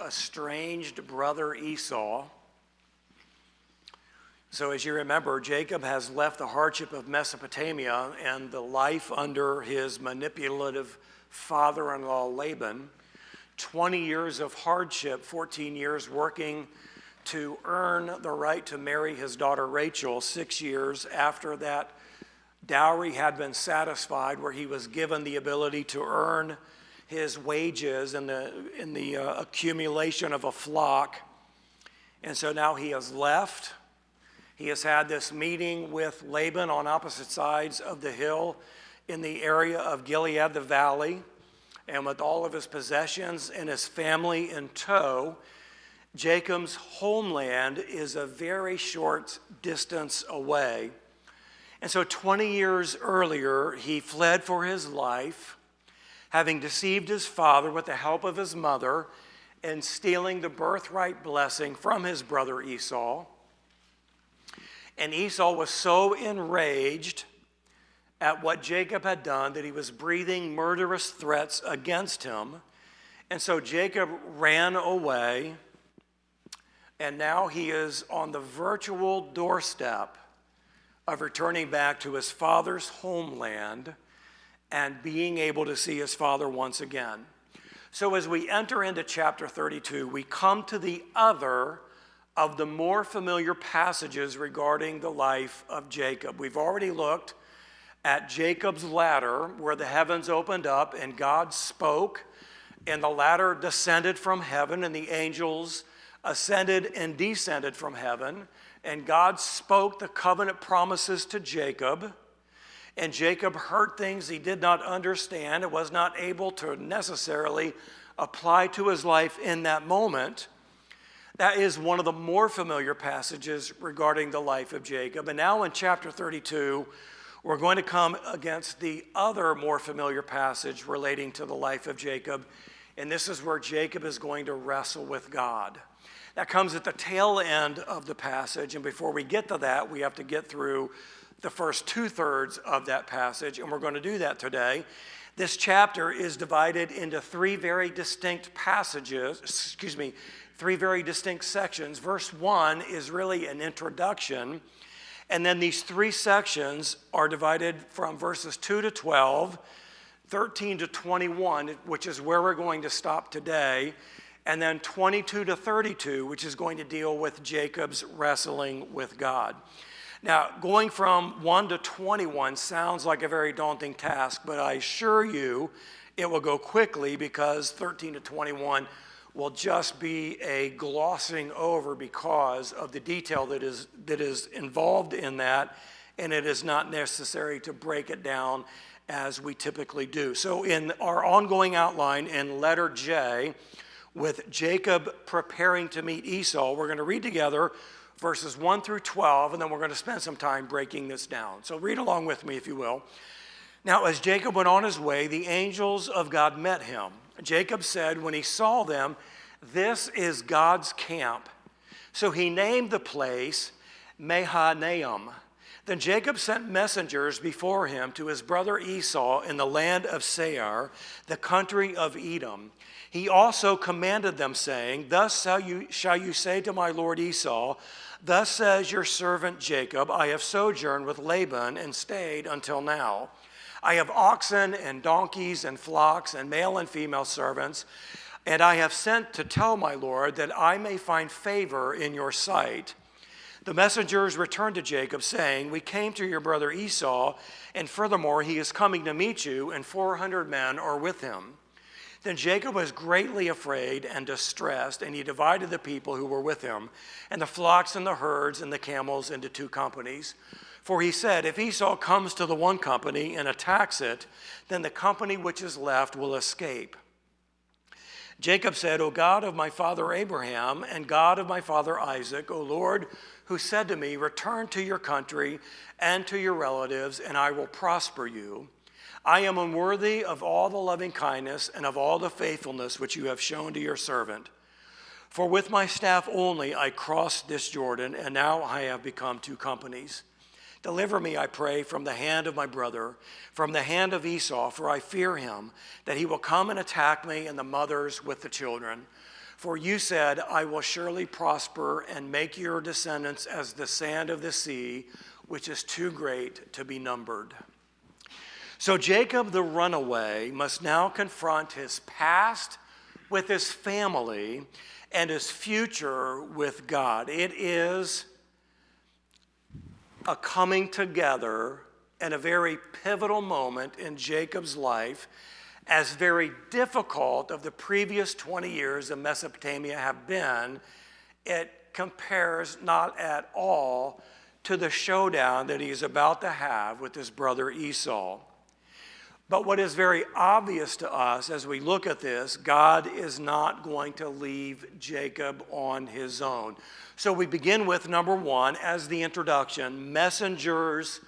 estranged brother Esau. So as you remember, Jacob has left the hardship of Mesopotamia and the life under his manipulative father-in-law Laban. 20 years of hardship, 14 years working to earn the right to marry his daughter Rachel. 6 years after that dowry had been satisfied, where he was given the ability to earn his wages in the accumulation of a flock. And so now he has left. He has had this meeting with Laban on opposite sides of the hill in the area of Gilead, the valley, and with all of his possessions and his family in tow. Jacob's homeland is a very short distance away. And so 20 years earlier, he fled for his life, having deceived his father with the help of his mother and stealing the birthright blessing from his brother Esau. And Esau was so enraged at what Jacob had done that he was breathing murderous threats against him. And so Jacob ran away, and now he is on the virtual doorstep of returning back to his father's homeland and being able to see his father once again. So as we enter into chapter 32, we come to the other of the more familiar passages regarding the life of Jacob. We've already looked at Jacob's ladder, where the heavens opened up and God spoke, and the ladder descended from heaven, and the angels ascended and descended from heaven, and God spoke the covenant promises to Jacob, and Jacob heard things he did not understand and was not able to necessarily apply to his life in that moment. That is one of the more familiar passages regarding the life of Jacob. And now in chapter 32, we're going to come against the other more familiar passage relating to the life of Jacob. And this is where Jacob is going to wrestle with God. That comes at the tail end of the passage. And before we get to that, we have to get through the first 2/3 of that passage. And we're going to do that today. This chapter is divided into three very distinct sections. Verse 1 is really an introduction, and then these three sections are divided from verses 2 to 12, 13 to 21, which is where we're going to stop today, and then 22 to 32, which is going to deal with Jacob's wrestling with God. Now, going from 1 to 21 sounds like a very daunting task, but I assure you it will go quickly, because 13 to 21 will just be a glossing over because of the detail that is involved in that, and it is not necessary to break it down as we typically do. So in our ongoing outline in letter J, with Jacob preparing to meet Esau, we're going to read together verses 1 through 12, and then we're going to spend some time breaking this down. So read along with me, if you will. Now, as Jacob went on his way, the angels of God met him. Jacob said when he saw them, "This is God's camp." So he named the place Mahanaim. Then Jacob sent messengers before him to his brother Esau in the land of Seir, the country of Edom. He also commanded them, saying, "Thus shall you say to my lord Esau, thus says your servant Jacob, I have sojourned with Laban and stayed until now. I have oxen and donkeys and flocks and male and female servants, and I have sent to tell my lord that I may find favor in your sight." The messengers returned to Jacob, saying, "We came to your brother Esau, and furthermore he is coming to meet you, and 400 men are with him." Then Jacob was greatly afraid and distressed, and he divided the people who were with him, and the flocks and the herds and the camels into 2 companies. For he said, "If Esau comes to the one company and attacks it, then the company which is left will escape." Jacob said, "O God of my father Abraham and God of my father Isaac, O Lord, who said to me, 'Return to your country and to your relatives, and I will prosper you,' I am unworthy of all the loving kindness and of all the faithfulness which you have shown to your servant. For with my staff only I crossed this Jordan, and now I have become 2 companies. Deliver me, I pray, from the hand of my brother, from the hand of Esau, for I fear him, that he will come and attack me and the mothers with the children. For you said, I will surely prosper and make your descendants as the sand of the sea, which is too great to be numbered. So Jacob, the runaway, must now confront his past with his family and his future with God. It is a coming together and a very pivotal moment in Jacob's life, as very difficult of the previous 20 years of Mesopotamia have been. It compares not at all to the showdown that he's about to have with his brother Esau. But what is very obvious to us as we look at this, God is not going to leave Jacob on his own. So we begin with number one as the introduction, messengers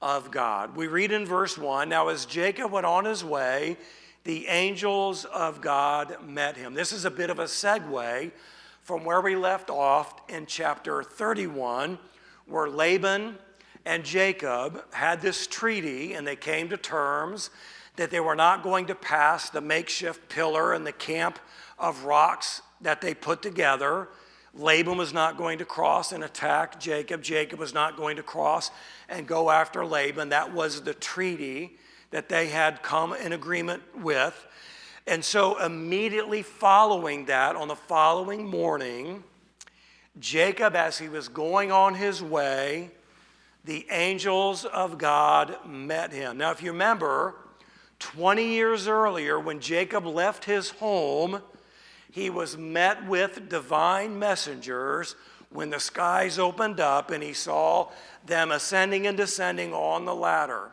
of God. We read in verse 1, now as Jacob went on his way, the angels of God met him. This is a bit of a segue from where we left off in chapter 31, where Laban and Jacob had this treaty, and they came to terms that they were not going to pass the makeshift pillar and the camp of rocks that they put together. Laban was not going to cross and attack Jacob. Jacob was not going to cross and go after Laban. That was the treaty that they had come in agreement with. And so immediately following that, on the following morning, Jacob, as he was going on his way, the angels of God met him. Now, if you remember, 20 years earlier, when Jacob left his home, he was met with divine messengers when the skies opened up and he saw them ascending and descending on the ladder.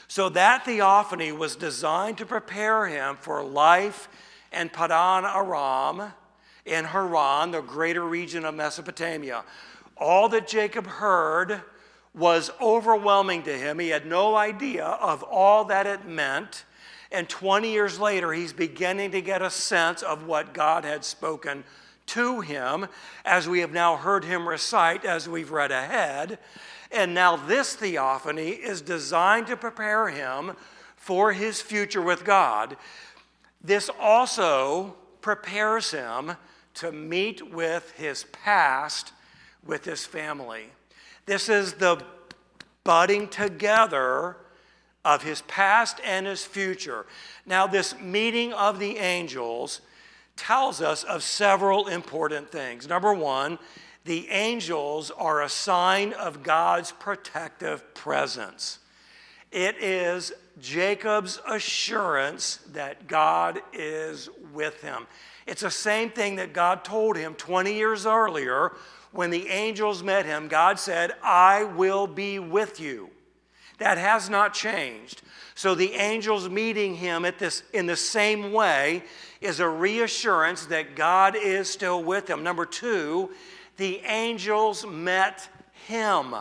So that theophany was designed to prepare him for life in Padan Aram, in Haran, the greater region of Mesopotamia. All that Jacob heard was overwhelming to him. He had no idea of all that it meant. And 20 years later, he's beginning to get a sense of what God had spoken to him, as we have now heard him recite as we've read ahead. And now this theophany is designed to prepare him for his future with God. This also prepares him to meet with his past, with his family. This is the budding together of his past and his future. Now, this meeting of the angels tells us of several important things. Number one, the angels are a sign of God's protective presence. It is Jacob's assurance that God is with him. It's the same thing that God told him 20 years earlier when the angels met him. God said, I will be with you. That has not changed. So the angels meeting him in the same way is a reassurance that God is still with him. Number two, the angels met him.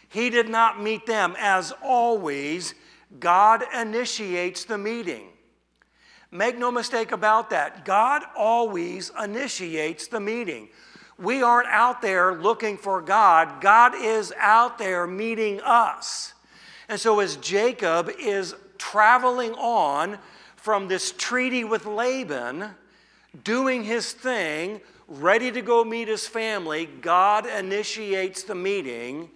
He did not meet them. As always, God initiates the meeting. Make no mistake about that. God always initiates the meeting. We aren't out there looking for God. God is out there meeting us. And so as Jacob is traveling on from this treaty with Laban, doing his thing, ready to go meet his family, God initiates the meeting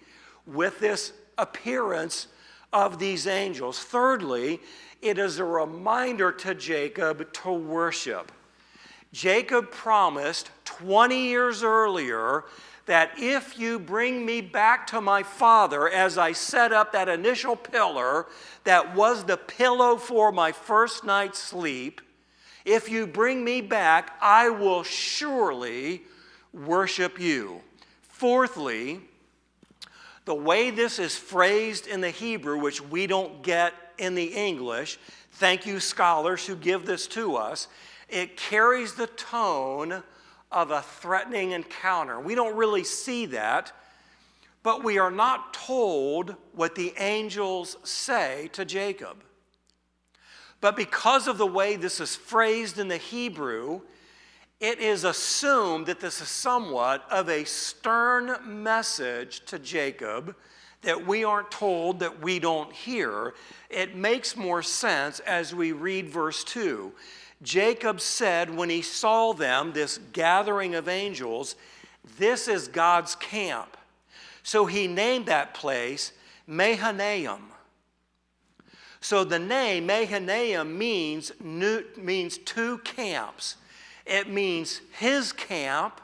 with this appearance of these angels. Thirdly, it is a reminder to Jacob to worship. Jacob promised 20 years earlier that if you bring me back to my father as I set up that initial pillar that was the pillow for my first night's sleep, if you bring me back, I will surely worship you. Fourthly, the way this is phrased in the Hebrew, which we don't get in the English, thank you scholars who give this to us, it carries the tone of a threatening encounter. We don't really see that, but we are not told what the angels say to Jacob. But because of the way this is phrased in the Hebrew, it is assumed that this is somewhat of a stern message to Jacob that we aren't told, that we don't hear. It makes more sense as we read verse 2. Jacob said when he saw them, this gathering of angels, this is God's camp. So he named that place Mahanaim. So the name Mahanaim means two camps. It means his camp,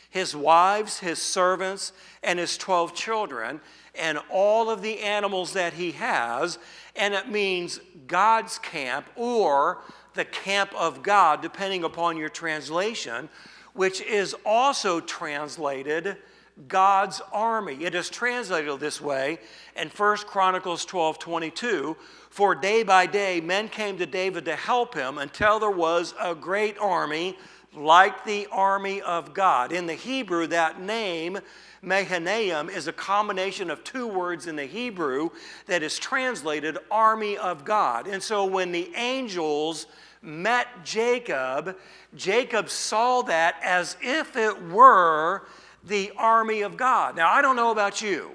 his wives, his servants, and his 12 children, and all of the animals that he has. And it means God's camp, or the camp of God, depending upon your translation, which is also translated God's army. It is translated this way in 1 Chronicles 12:22. For day by day men came to David to help him until there was a great army like the army of God. In the Hebrew, that name, Mahanaim, is a combination of two words in the Hebrew that is translated army of God. And so when the angels met Jacob, Jacob saw that as if it were the army of God. Now, I don't know about you,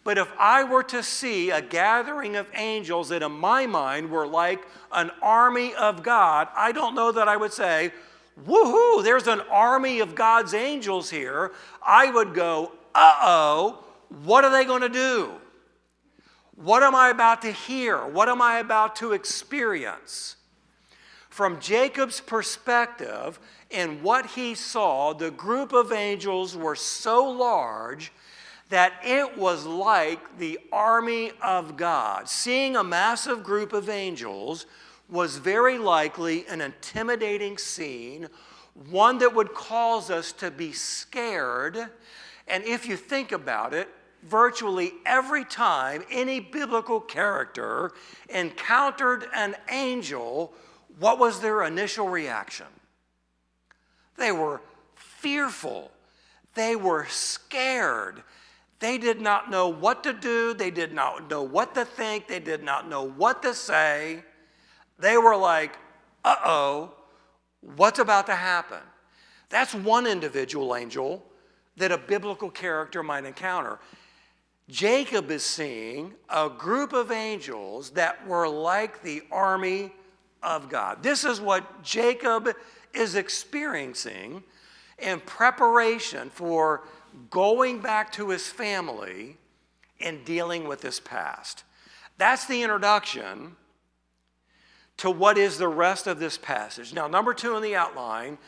but if I were to see a gathering of angels that in my mind were like an army of God, I don't know that I would say, woohoo, there's an army of God's angels here. I would go, uh-oh, what are they going to do? What am I about to hear? What am I about to experience? From Jacob's perspective, in what he saw, the group of angels were so large that it was like the army of God. Seeing a massive group of angels was very likely an intimidating scene, one that would cause us to be scared. And if you think about it, virtually every time any biblical character encountered an angel, what was their initial reaction? They were fearful. They were scared. They did not know what to do. They did not know what to think. They did not know what to say. They were like, uh-oh, what's about to happen? That's one individual angel that a biblical character might encounter. Jacob is seeing a group of angels that were like the army of God. This is what Jacob is experiencing in preparation for going back to his family and dealing with his past. That's the introduction to what is the rest of this passage. Now, number 2 in the outline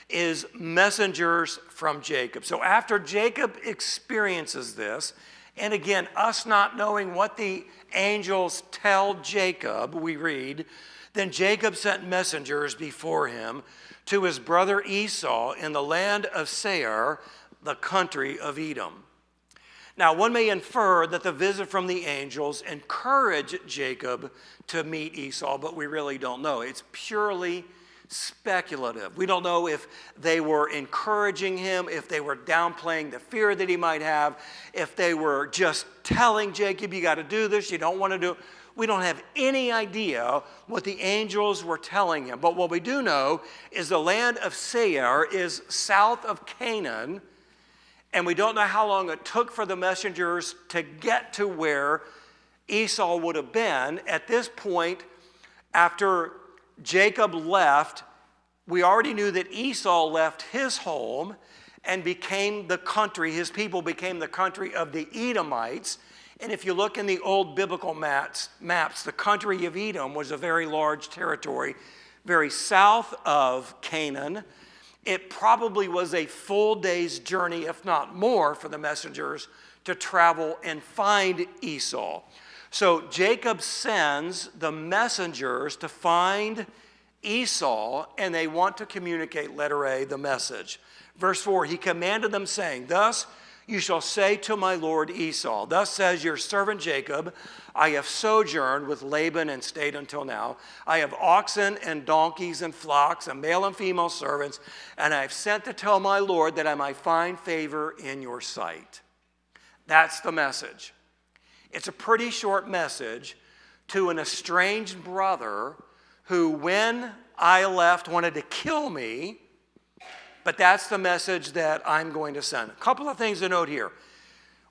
is messengers from Jacob. So after Jacob experiences this, and again, us not knowing what the angels tell Jacob, we read, then Jacob sent messengers before him to his brother Esau in the land of Seir, the country of Edom. Now, one may infer that the visit from the angels encouraged Jacob to meet Esau, but we really don't know. It's purely speculative. We don't know if they were encouraging him, if they were downplaying the fear that he might have, if they were just telling Jacob, you got to do this, you don't want to do it. We don't have any idea what the angels were telling him. But what we do know is the land of Seir is south of Canaan, and we don't know how long it took for the messengers to get to where Esau would have been. At this point, after Jacob left, we already knew that Esau left his home and became the country, his people became the country of the Edomites. And if you look in the old biblical maps, the country of Edom was a very large territory, very south of Canaan. It probably was a full day's journey, if not more, for the messengers to travel and find Esau. So Jacob sends the messengers to find Esau, and they want to communicate, letter A, the message. Verse 4, he commanded them, saying, thus you shall say to my lord Esau, thus says your servant Jacob, I have sojourned with Laban and stayed until now. I have oxen and donkeys and flocks and male and female servants, and I have sent to tell my lord that I might find favor in your sight. That's the message. It's a pretty short message to an estranged brother who, when I left, wanted to kill me. But that's the message that I'm going to send. A couple of things to note here.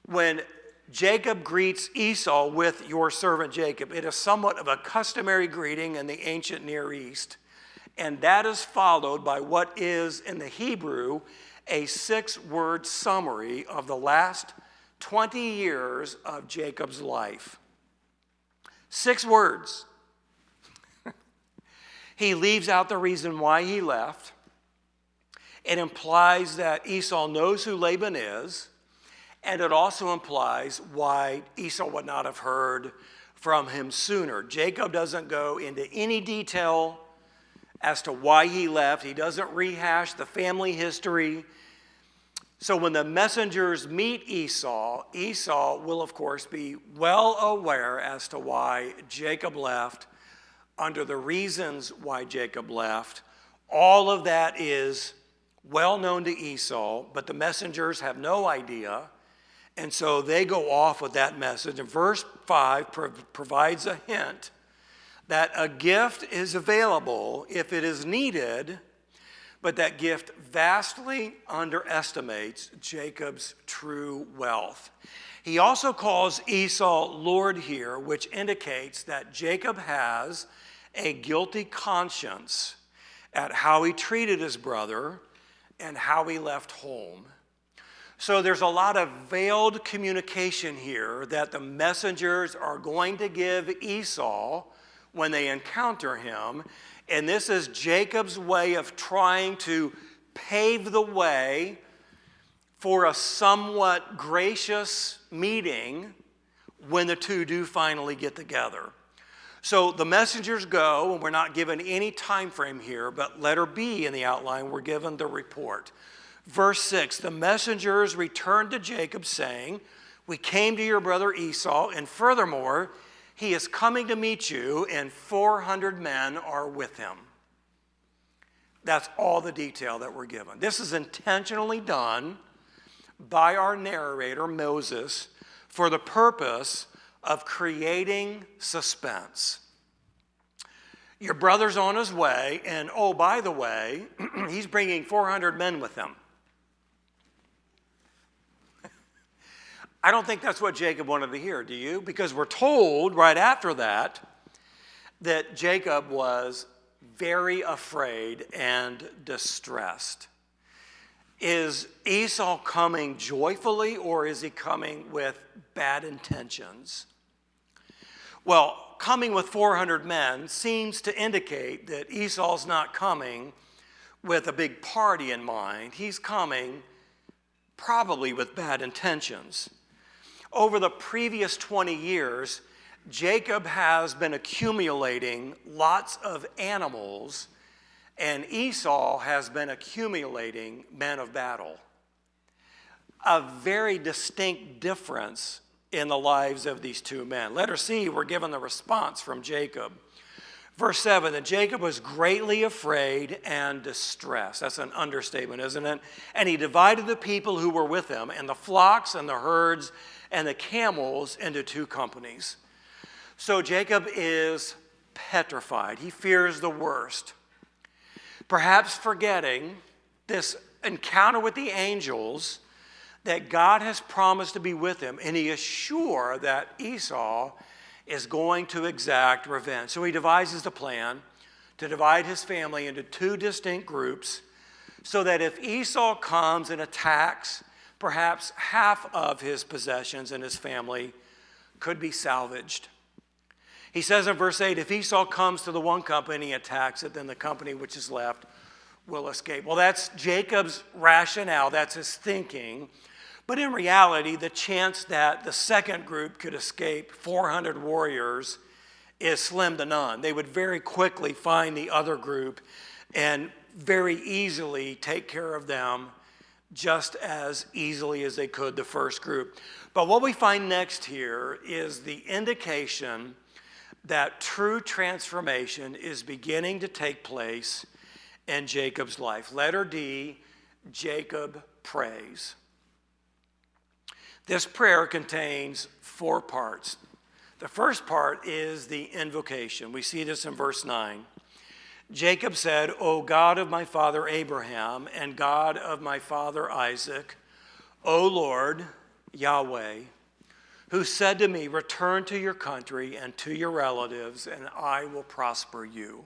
When Jacob greets Esau with your servant Jacob. It is somewhat of a customary greeting in the ancient Near East, and that is followed by what is in the Hebrew a 6-word summary of the last 20 years of Jacob's life. 6 words. He leaves out the reason why he left. It implies that Esau knows who Laban is, and it also implies why Esau would not have heard from him sooner. Jacob doesn't go into any detail as to why he left. He doesn't rehash the family history. So when the messengers meet Esau, Esau will, of course, be well aware as to why Jacob left, under the reasons why Jacob left. All of that is well known to Esau, but the messengers have no idea, and so they go off with that message. And verse 5 provides a hint that a gift is available if it is needed, but that gift vastly underestimates Jacob's true wealth. He also calls Esau Lord here, which indicates that Jacob has a guilty conscience at how he treated his brother and how he left home. So there's a lot of veiled communication here that the messengers are going to give Esau when they encounter him. And this is Jacob's way of trying to pave the way for a somewhat gracious meeting when the two do finally get together. So the messengers go, and we're not given any time frame here, but letter B in the outline, we're given the report. Verse 6, the messengers returned to Jacob saying, "We came to your brother Esau, and furthermore, he is coming to meet you, and 400 men are with him." That's all the detail that we're given. This is intentionally done by our narrator, Moses, for the purpose of creating suspense. Your brother's on his way, and oh, by the way, he's bringing 400 men with him. I don't think that's what Jacob wanted to hear, do you? Because we're told right after that Jacob was very afraid and distressed. Is Esau coming joyfully, or is he coming with bad intentions? Well, coming with 400 men seems to indicate that Esau's not coming with a big party in mind. He's coming probably with bad intentions. Over the previous 20 years, Jacob has been accumulating lots of animals, and Esau has been accumulating men of battle. A very distinct difference in the lives of these two men. Letter C, we're given the response from Jacob. Verse 7, that Jacob was greatly afraid and distressed. That's an understatement, isn't it? And he divided the people who were with him, and the flocks and the herds and the camels into 2 companies. So Jacob is petrified. He fears the worst. Perhaps forgetting this encounter with the angels, that God has promised to be with him, and he is sure that Esau is going to exact revenge. So he devises the plan to divide his family into 2 distinct groups, so that if Esau comes and attacks, perhaps half of his possessions and his family could be salvaged. He says in verse 8, if Esau comes to the one company and attacks it, then the company which is left will escape. Well, that's Jacob's rationale. That's his thinking. But in reality, the chance that the second group could escape 400 warriors is slim to none. They would very quickly find the other group and very easily take care of them, just as easily as they could the first group. But what we find next here is the indication that true transformation is beginning to take place in Jacob's life. Letter D, Jacob prays. This prayer contains 4 parts. The first part is the invocation. We see this in verse 9. Jacob said, "O God of my father Abraham and God of my father Isaac, O Lord, Yahweh, who said to me, return to your country and to your relatives, and I will prosper you.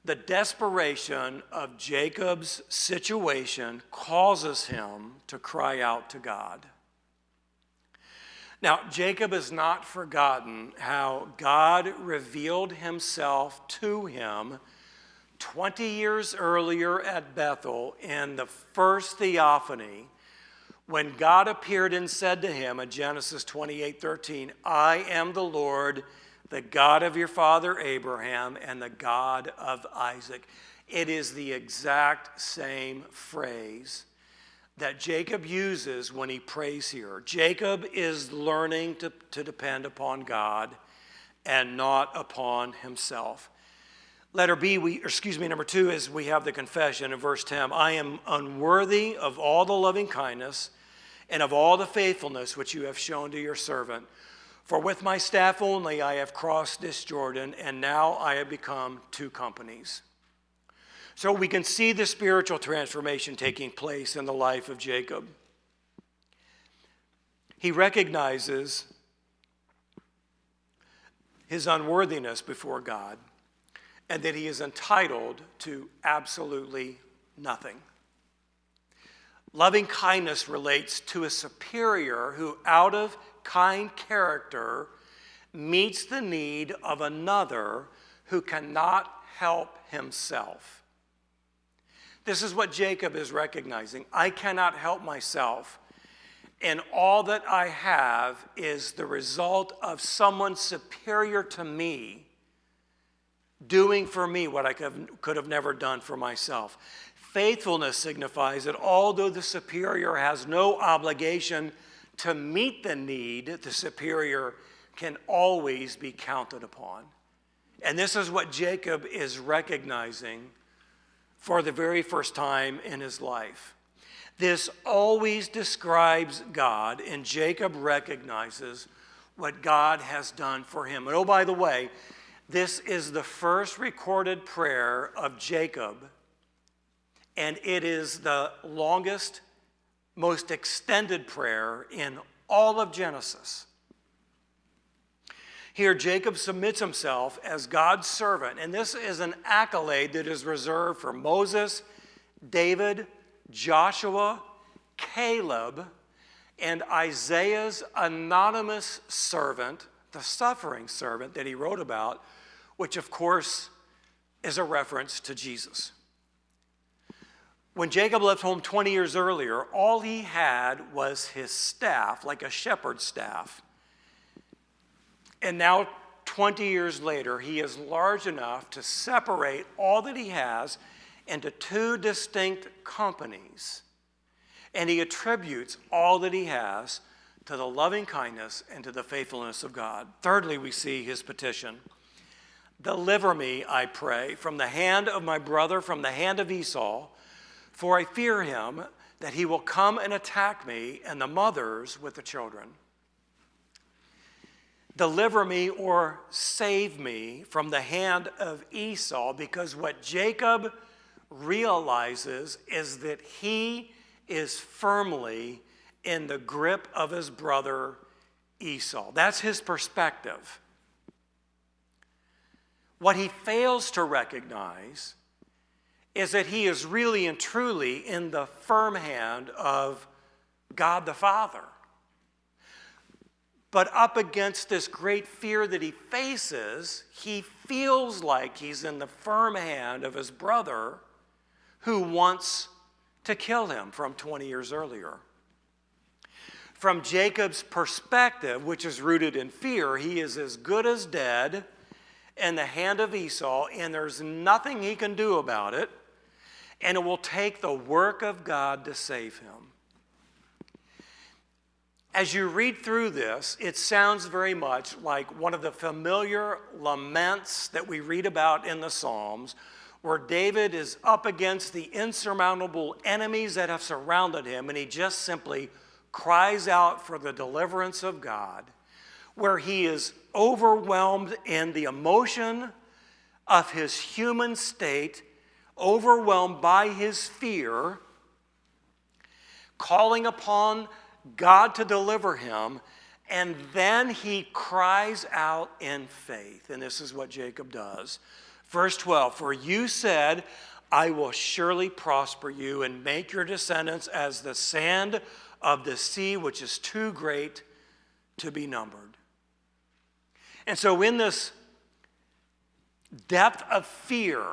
The desperation of Jacob's situation causes him to cry out to God. Now, Jacob has not forgotten how God revealed himself to him 20 years earlier at Bethel in the first theophany, when God appeared and said to him in Genesis 28:13, I am the Lord, the God of your father Abraham and the God of Isaac. It is the exact same phrase that Jacob uses when he prays here. Jacob is learning to depend upon God and not upon himself. Letter B, number 2 is we have the confession in verse 10. I am unworthy of all the loving kindness and of all the faithfulness which you have shown to your servant. For with my staff only I have crossed this Jordan, and now I have become 2 companies. So we can see the spiritual transformation taking place in the life of Jacob. He recognizes his unworthiness before God, and that he is entitled to absolutely nothing. Loving kindness relates to a superior who, out of kind character, meets the need of another who cannot help himself. This is what Jacob is recognizing. I cannot help myself, and all that I have is the result of someone superior to me doing for me what I could have never done for myself. Faithfulness signifies that although the superior has no obligation to meet the need, the superior can always be counted upon. And this is what Jacob is recognizing for the very first time in his life. This always describes God, and Jacob recognizes what God has done for him. And oh, by the way, this is the first recorded prayer of Jacob, and it is the longest, most extended prayer in all of Genesis. Here, Jacob submits himself as God's servant, and this is an accolade that is reserved for Moses, David, Joshua, Caleb, and Isaiah's anonymous servant, the suffering servant that he wrote about, which of course is a reference to Jesus. When Jacob left home 20 years earlier, all he had was his staff, like a shepherd's staff. And now, 20 years later, he is large enough to separate all that he has into 2 distinct companies. And he attributes all that he has to the loving kindness and to the faithfulness of God. Thirdly, we see his petition. Deliver me, I pray, from the hand of my brother, from the hand of Esau, for I fear him that he will come and attack me and the mothers with the children. Deliver me or save me from the hand of Esau, because what Jacob realizes is that he is firmly in the grip of his brother Esau. That's his perspective. What he fails to recognize is that he is really and truly in the firm hand of God the Father. But up against this great fear that he faces, he feels like he's in the firm hand of his brother who wants to kill him from 20 years earlier. From Jacob's perspective, which is rooted in fear, he is as good as dead in the hand of Esau, and there's nothing he can do about it, and it will take the work of God to save him. As you read through this, it sounds very much like one of the familiar laments that we read about in the Psalms, where David is up against the insurmountable enemies that have surrounded him, and he just simply cries out for the deliverance of God, where he is overwhelmed in the emotion of his human state, overwhelmed by his fear, calling upon God to deliver him, and then he cries out in faith. And this is what Jacob does. Verse 12, for you said, I will surely prosper you and make your descendants as the sand of the sea, which is too great to be numbered. And so in this depth of fear,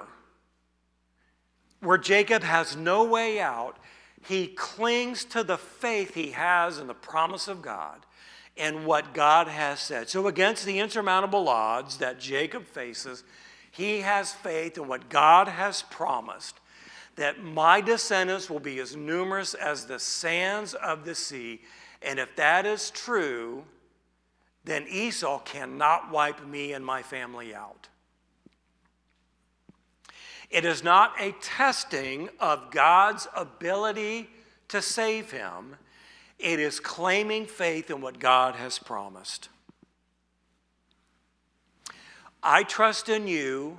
where Jacob has no way out, he clings to the faith he has in the promise of God and what God has said. So against the insurmountable odds that Jacob faces, he has faith in what God has promised, that my descendants will be as numerous as the sands of the sea. And if that is true, then Esau cannot wipe me and my family out. It is not a testing of God's ability to save him. It is claiming faith in what God has promised. I trust in you.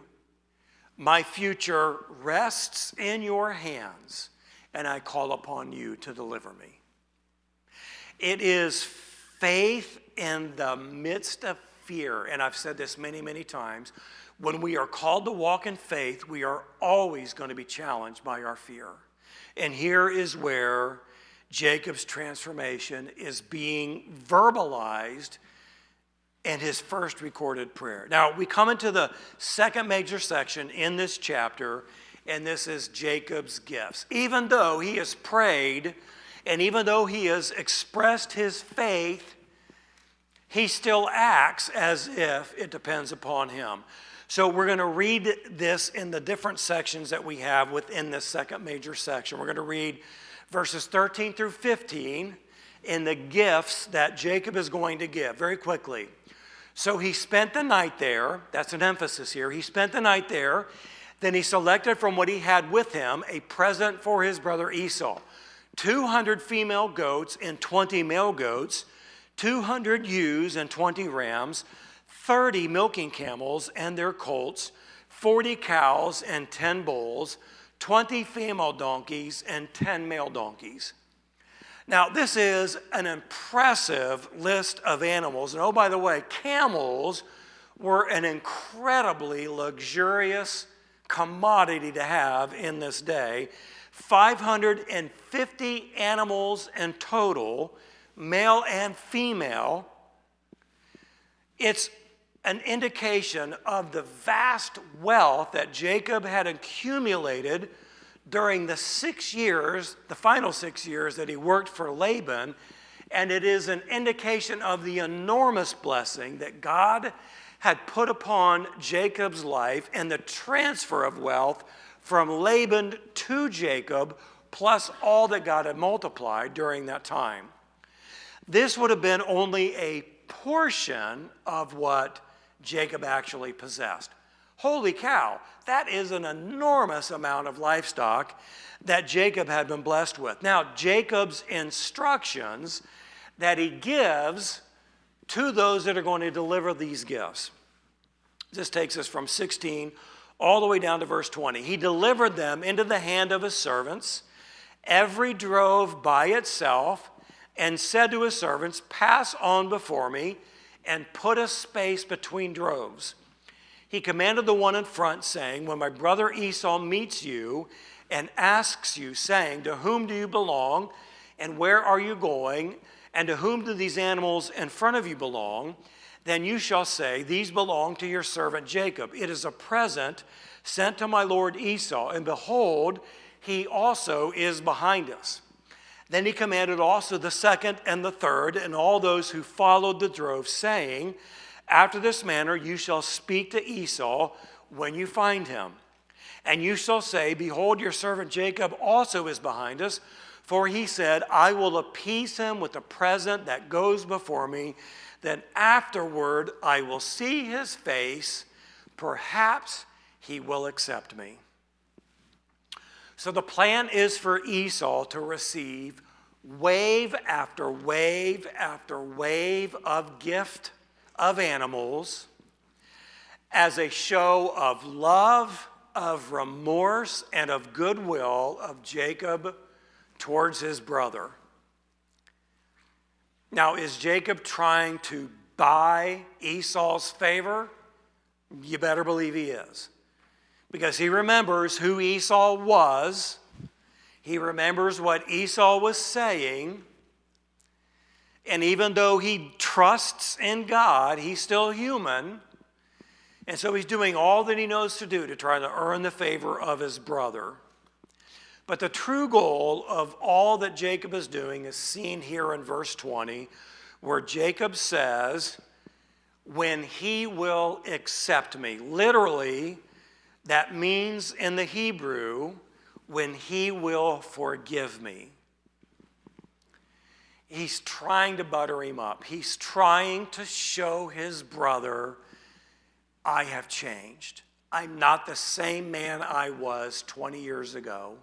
My future rests in your hands, and I call upon you to deliver me. It is faith in the midst of fear. And I've said this many, many times. When we are called to walk in faith, we are always going to be challenged by our fear. And here is where Jacob's transformation is being verbalized in his first recorded prayer. Now, we come into the second major section in this chapter, and this is Jacob's gifts. Even though he has prayed, and even though he has expressed his faith, he still acts as if it depends upon him. So we're going to read this in the different sections that we have within this second major section. We're going to read verses 13 through 15 in the gifts that Jacob is going to give very quickly. So he spent the night there. That's an emphasis here. He spent the night there. Then he selected from what he had with him a present for his brother Esau. 200 female goats and 20 male goats, 200 ewes and 20 rams, 30 milking camels and their colts, 40 cows and 10 bulls, 20 female donkeys and 10 male donkeys. Now, this is an impressive list of animals. And oh, by the way, camels were an incredibly luxurious commodity to have in this day. 550 animals in total, male and female. It's an indication of the vast wealth that Jacob had accumulated during the 6 years, the final 6 years that he worked for Laban. And it is an indication of the enormous blessing that God had put upon Jacob's life and the transfer of wealth from Laban to Jacob, plus all that God had multiplied during that time. This would have been only a portion of what Jacob actually possessed. Holy cow, that is an enormous amount of livestock that Jacob had been blessed with. Now, Jacob's instructions that he gives to those that are going to deliver these gifts. This takes us from 16 all the way down to verse 20. He delivered them into the hand of his servants, every drove by itself, and said to his servants, pass on before me, and put a space between droves. He commanded the one in front, saying, when my brother Esau meets you and asks you, saying, to whom do you belong, and where are you going, and to whom do these animals in front of you belong? Then you shall say, these belong to your servant Jacob. It is a present sent to my lord Esau, and behold, he also is behind us. Then he commanded also the second and the third, and all those who followed the drove, saying, after this manner you shall speak to Esau when you find him. And you shall say, behold, your servant Jacob also is behind us, for he said, I will appease him with the present that goes before me. Then afterward I will see his face. Perhaps he will accept me. So the plan is for Esau to receive wave after wave after wave of gift of animals as a show of love, of remorse, and of goodwill of Jacob towards his brother. Now, is Jacob trying to buy Esau's favor? You better believe he is. Because he remembers who Esau was. He remembers what Esau was saying. And even though he trusts in God, he's still human. And so he's doing all that he knows to do to try to earn the favor of his brother. But the true goal of all that Jacob is doing is seen here in verse 20, where Jacob says, when he will accept me. Literally, that means in the Hebrew, when he will forgive me. He's trying to butter him up. He's trying to show his brother, I have changed. I'm not the same man I was 20 years ago.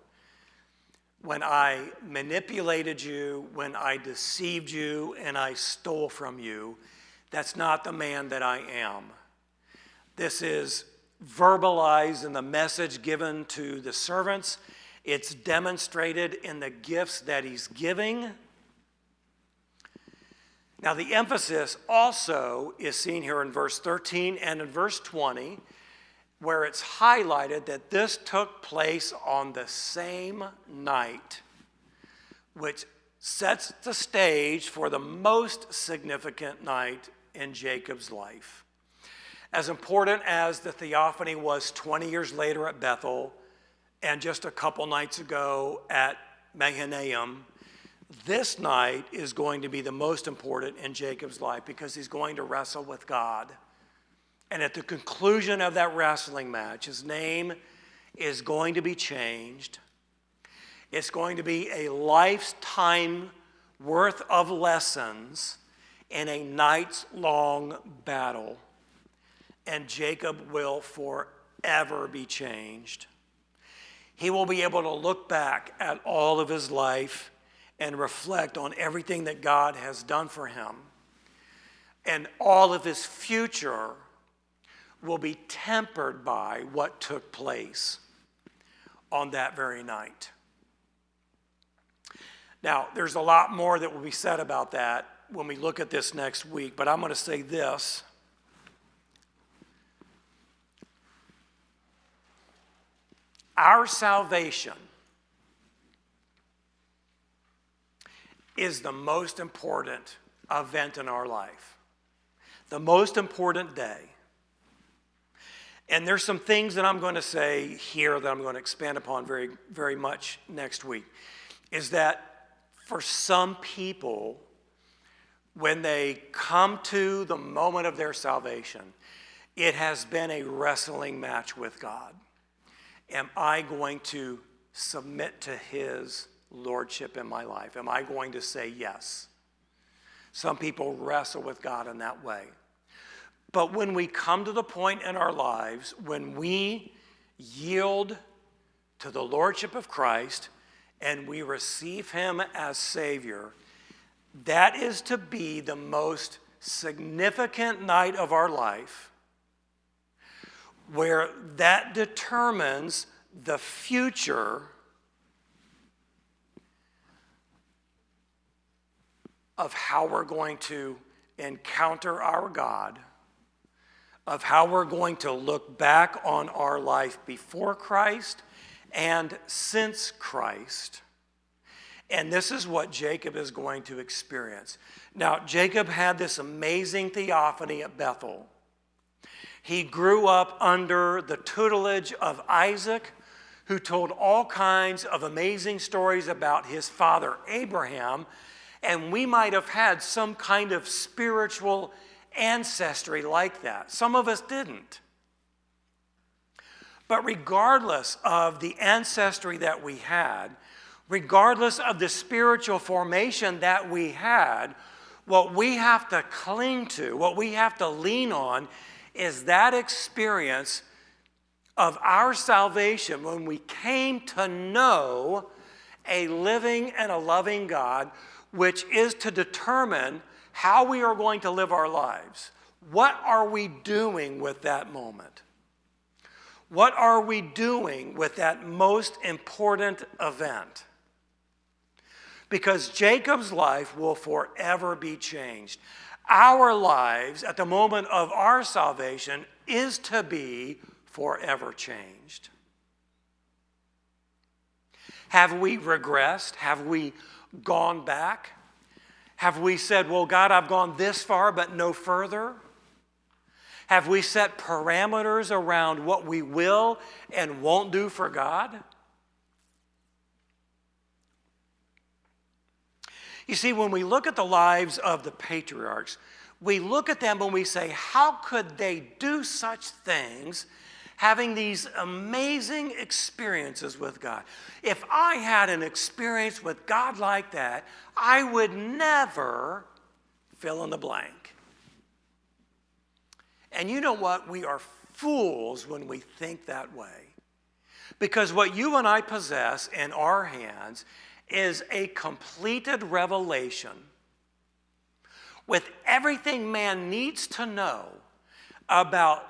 When I manipulated you, when I deceived you, and I stole from you, that's not the man that I am. This is verbalized in the message given to the servants. It's demonstrated in the gifts that he's giving. Now, the emphasis also is seen here in verse 13 and in verse 20, where it's highlighted that this took place on the same night, which sets the stage for the most significant night in Jacob's life. As important as the theophany was 20 years later at Bethel and just a couple nights ago at Mahanaim, this night is going to be the most important in Jacob's life because he's going to wrestle with God. And at the conclusion of that wrestling match, his name is going to be changed. It's going to be a lifetime worth of lessons in a night's long battle. And Jacob will forever be changed. He will be able to look back at all of his life and reflect on everything that God has done for him. And all of his future will be tempered by what took place on that very night. Now, there's a lot more that will be said about that when we look at this next week, but I'm going to say this. Our salvation is the most important event in our life, the most important day. And there's some things that I'm going to say here that I'm going to expand upon very, very much next week, is that for some people, when they come to the moment of their salvation, it has been a wrestling match with God. Am I going to submit to his lordship in my life? Am I going to say yes? Some people wrestle with God in that way. But when we come to the point in our lives when we yield to the lordship of Christ and we receive him as Savior, that is to be the most significant night of our life, where that determines the future of how we're going to encounter our God, of how we're going to look back on our life before Christ and since Christ. And this is what Jacob is going to experience. Now, Jacob had this amazing theophany at Bethel. He grew up under the tutelage of Isaac, who told all kinds of amazing stories about his father Abraham, and we might have had some kind of spiritual ancestry like that. Some of us didn't. But regardless of the ancestry that we had, regardless of the spiritual formation that we had, what we have to cling to, what we have to lean on, is that experience of our salvation when we came to know a living and a loving God, which is to determine how we are going to live our lives. What are we doing with that moment? What are we doing with that most important event? because Jacob's life will forever be changed. Our lives at the moment of our salvation is to be forever changed. Have we regressed? Have we gone back? Have we said, well, God, I've gone this far but no further? Have we set parameters around what we will and won't do for God? You see, when we look at the lives of the patriarchs, we look at them and we say, how could they do such things, having these amazing experiences with God? If I had an experience with God like that, I would never fill in the blank. And you know what? We are fools when we think that way. Because what you and I possess in our hands is a completed revelation with everything man needs to know about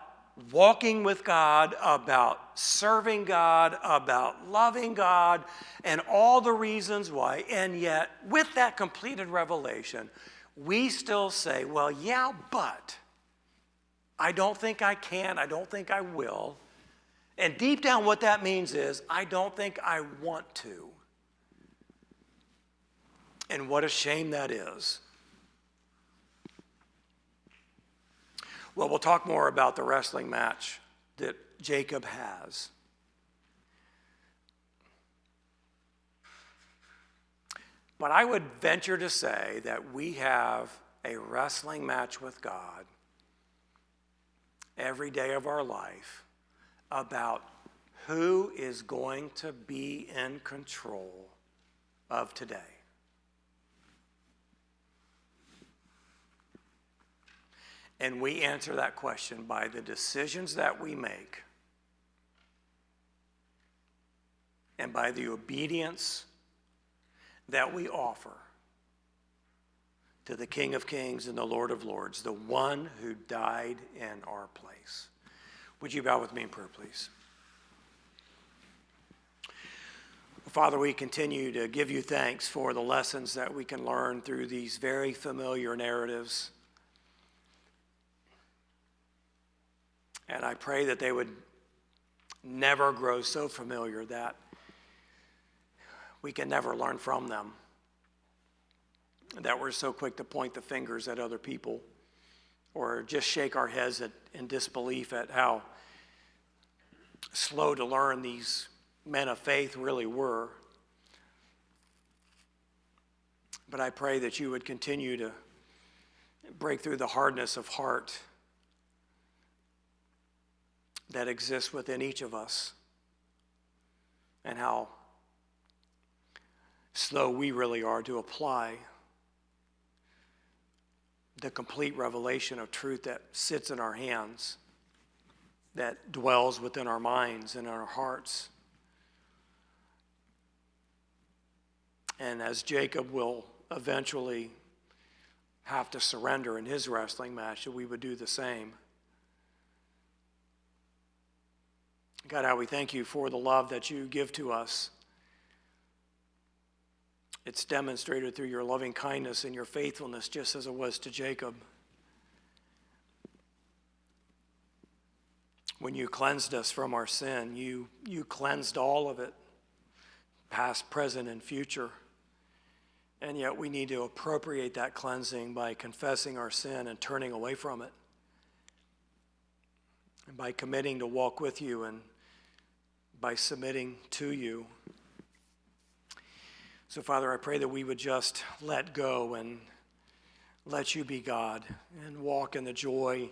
walking with God, about serving God, about loving God, and all the reasons why. And yet, with that completed revelation, we still say, well, yeah, but I don't think I can, I don't think I will. And deep down what that means is, I don't think I want to. And what a shame that is. Well, we'll talk more about the wrestling match that Jacob has. But I would venture to say that we have a wrestling match with God every day of our life about who is going to be in control of today. And we answer that question by the decisions that we make and by the obedience that we offer to the King of Kings and the Lord of Lords, the one who died in our place. Would you bow with me in prayer, please? Father, we continue to give you thanks for the lessons that we can learn through these very familiar narratives. And I pray that they would never grow so familiar that we can never learn from them, that we're so quick to point the fingers at other people or just shake our heads in disbelief at how slow to learn these men of faith really were. But I pray that you would continue to break through the hardness of heart that exists within each of us, and how slow we really are to apply the complete revelation of truth that sits in our hands, that dwells within our minds and our hearts. And as Jacob will eventually have to surrender in his wrestling match, that we would do the same. God, how we thank you for the love that you give to us. It's demonstrated through your loving kindness and your faithfulness, just as it was to Jacob. When you cleansed us from our sin, you cleansed all of it, past, present, and future. And yet we need to appropriate that cleansing by confessing our sin and turning away from it, and by committing to walk with you and by submitting to you. So, Father, I pray that we would just let go and let you be God and walk in the joy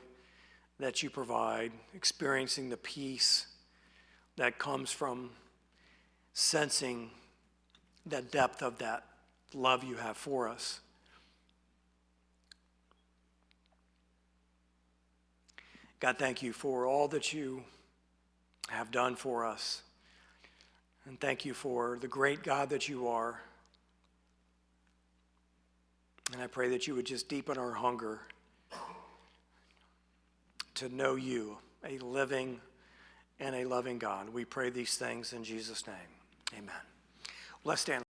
that you provide, experiencing the peace that comes from sensing the depth of that love you have for us. God, thank you for all that you have done for us. And thank you for the great God that you are. And I pray that you would just deepen our hunger to know you, a living and a loving God. We pray these things in Jesus' name. Amen. Let's stand.